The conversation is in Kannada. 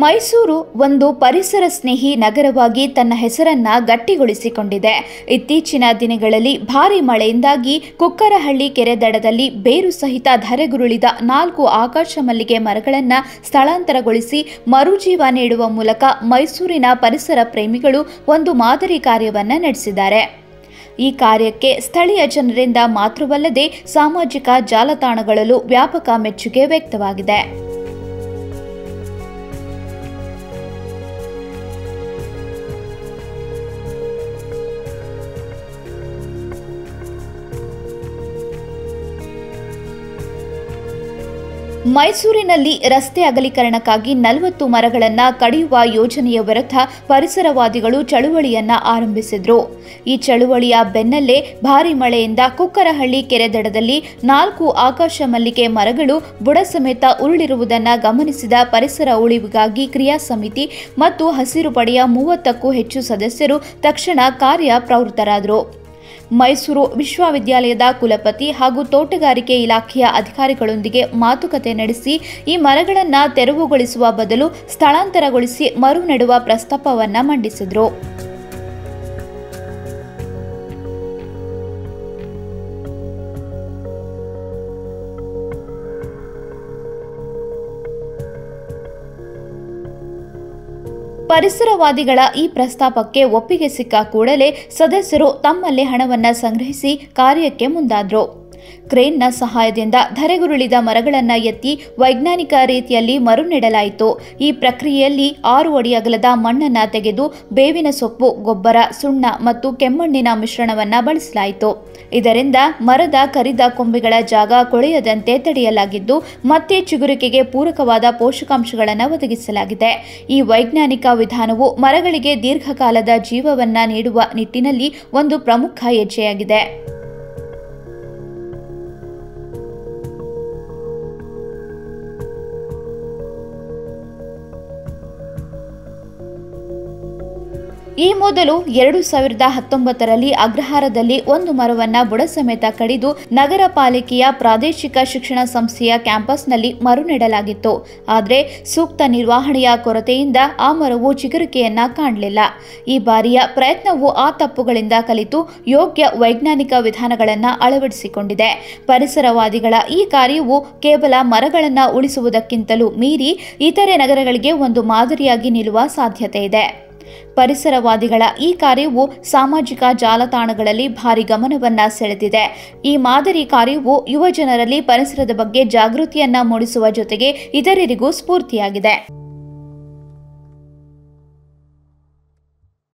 ಮೈಸೂರು ಒಂದು ಪರಿಸರ ಸ್ನೇಹಿ ನಗರವಾಗಿ ತನ್ನ ಹೆಸರನ್ನ ಗಟ್ಟಿಗೊಳಿಸಿಕೊಂಡಿದೆ. ಇತ್ತೀಚಿನ ದಿನಗಳಲ್ಲಿ ಭಾರಿ ಮಳೆಯಿಂದಾಗಿ ಕುಕ್ಕರಹಳ್ಳಿ ಕೆರೆ ದಡದಲ್ಲಿ ಬೇರು ಸಹಿತ ಧರೆಗುರುಳಿದ 4 ಆಕಾಶ ಮಲ್ಲಿಗೆ ಮರಗಳನ್ನು ಸ್ಥಳಾಂತರಗೊಳಿಸಿ ಮರುಜೀವ ನೀಡುವ ಮೂಲಕ ಮೈಸೂರಿನ ಪರಿಸರ ಪ್ರೇಮಿಗಳು ಒಂದು ಮಾದರಿ ಕಾರ್ಯವನ್ನು ನಡೆಸಿದ್ದಾರೆ. ಈ ಕಾರ್ಯಕ್ಕೆ ಸ್ಥಳೀಯ ಜನರಿಂದ ಮಾತ್ರವಲ್ಲದೆ ಸಾಮಾಜಿಕ ಜಾಲತಾಣಗಳಲ್ಲೂ ವ್ಯಾಪಕ ಮೆಚ್ಚುಗೆ ವ್ಯಕ್ತವಾಗಿದೆ. ಮೈಸೂರಿನಲ್ಲಿ ರಸ್ತೆ ಅಗಲೀಕರಣಕ್ಕಾಗಿ 40 ಮರಗಳನ್ನು ಕಡಿಯುವ ಯೋಜನೆಯ ವಿರುದ್ಧ ಪರಿಸರವಾದಿಗಳು ಚಳುವಳಿಯನ್ನ ಆರಂಭಿಸಿದ್ರು. ಈ ಚಳುವಳಿಯ ಬೆನ್ನಲ್ಲೇ ಭಾರಿ ಮಳೆಯಿಂದ ಕುಕ್ಕರಹಳ್ಳಿ ಕೆರೆ ದಡದಲ್ಲಿ 4 ಆಕಾಶ ಮಲ್ಲಿಗೆ ಮರಗಳು ಬುಡ ಸಮೇತ ಉರುಳಿರುವುದನ್ನು ಗಮನಿಸಿದ ಪರಿಸರ ಉಳಿವಿಗಾಗಿ ಕ್ರಿಯಾ ಸಮಿತಿ ಮತ್ತು ಹಸಿರು ಪಡೆಯ 30ಕ್ಕೂ ಹೆಚ್ಚು ಸದಸ್ಯರು ತಕ್ಷಣ ಕಾರ್ಯ ಪ್ರವೃತ್ತರಾದರು. ಮೈಸೂರು ವಿಶ್ವವಿದ್ಯಾಲಯದ ಕುಲಪತಿ ಹಾಗೂ ತೋಟಗಾರಿಕೆ ಇಲಾಖೆಯ ಅಧಿಕಾರಿಗಳೊಂದಿಗೆ ಮಾತುಕತೆ ನಡೆಸಿ ಈ ಮರಗಳನ್ನು ತೆರವುಗೊಳಿಸುವ ಬದಲು ಸ್ಥಳಾಂತರಗೊಳಿಸಿ ಮರು ನೆಡುವ ಪ್ರಸ್ತಾಪವನ್ನು ಮಂಡಿಸಿದರು. ಪರಿಸರವಾದಿಗಳ ಈ ಪ್ರಸ್ತಾಪಕ್ಕೆ ಒಪ್ಪಿಗೆ ಸಿಕ್ಕ ಕೂಡಲೇ ಸದಸ್ಯರು ತಮ್ಮಲ್ಲೇ ಹಣವನ್ನು ಸಂಗ್ರಹಿಸಿ ಕಾರ್ಯಕ್ಕೆ ಮುಂದಾದರು. ಕ್ರೇನ್ನ ಸಹಾಯದಿಂದ ಧರೆಗುರುಳಿದ ಮರಗಳನ್ನು ಎತ್ತಿ ವೈಜ್ಞಾನಿಕ ರೀತಿಯಲ್ಲಿ ಮರು ನೆಡಲಾಯಿತು. ಈ ಪ್ರಕ್ರಿಯೆಯಲ್ಲಿ 6 ಅಡಿ ಅಗಲದ ಮಣ್ಣನ್ನು ತೆಗೆದು ಬೇವಿನ ಸೊಪ್ಪು, ಗೊಬ್ಬರ, ಸುಣ್ಣ ಮತ್ತು ಕೆಮ್ಮಣ್ಣಿನ ಮಿಶ್ರಣವನ್ನು ಬಳಸಲಾಯಿತು. ಇದರಿಂದ ಮರದ ಕರಿದ ಕೊಂಬೆಗಳ ಜಾಗ ಕೊಳೆಯದಂತೆ ತಡೆಯಲಾಗಿದ್ದು ಮತ್ತೆ ಚಿಗುರಿಕೆಗೆ ಪೂರಕವಾದ ಪೋಷಕಾಂಶಗಳನ್ನು ಒದಗಿಸಲಾಗಿದೆ. ಈ ವೈಜ್ಞಾನಿಕ ವಿಧಾನವು ಮರಗಳಿಗೆ ದೀರ್ಘಕಾಲದ ಜೀವವನ್ನು ನೀಡುವ ನಿಟ್ಟಿನಲ್ಲಿ ಒಂದು ಪ್ರಮುಖ ಹೆಜ್ಜೆಯಾಗಿದೆ. ಈ ಮೊದಲು 2019ರಲ್ಲಿ ಅಗ್ರಹಾರದಲ್ಲಿ 1 ಮರವನ್ನು ಬುಡ ಸಮೇತ ಕಡಿದು ನಗರ ಪಾಲಿಕೆಯ ಪ್ರಾದೇಶಿಕ ಶಿಕ್ಷಣ ಸಂಸ್ಥೆಯ ಕ್ಯಾಂಪಸ್ನಲ್ಲಿ ಮರು ನೆಡಲಾಗಿತ್ತು. ಆದರೆ ಸೂಕ್ತ ನಿರ್ವಹಣೆಯ ಕೊರತೆಯಿಂದ ಆ ಮರವು ಚಿಗುರಿಕೆಯನ್ನ ಕಾಣಲಿಲ್ಲ. ಈ ಬಾರಿಯ ಪ್ರಯತ್ನವು ಆ ತಪ್ಪುಗಳಿಂದ ಕಲಿತು ಯೋಗ್ಯ ವೈಜ್ಞಾನಿಕ ವಿಧಾನಗಳನ್ನು ಅಳವಡಿಸಿಕೊಂಡಿದೆ. ಪರಿಸರವಾದಿಗಳ ಈ ಕಾರ್ಯವು ಕೇವಲ ಮರಗಳನ್ನು ಉಳಿಸುವುದಕ್ಕಿಂತಲೂ ಮೀರಿ ಇತರೆ ನಗರಗಳಿಗೆ ಒಂದು ಮಾದರಿಯಾಗಿ ನಿಲ್ಲುವ ಸಾಧ್ಯತೆ ಇದೆ. ಪರಿಸರವಾದಿಗಳ ಈ ಕಾರ್ಯವು ಸಾಮಾಜಿಕ ಜಾಲತಾಣಗಳಲ್ಲಿ ಭಾರಿ ಗಮನವನ್ನ ಸೆಳೆದಿದೆ. ಈ ಮಾದರಿ ಕಾರ್ಯವು ಯುವ ಜನರಲ್ಲಿ ಪರಿಸರದ ಬಗ್ಗೆ ಜಾಗೃತಿಯನ್ನ ಮೂಡಿಸುವ ಜೊತೆಗೆ ಇತರರಿಗೂ ಸ್ಫೂರ್ತಿಯಾಗಿದೆ.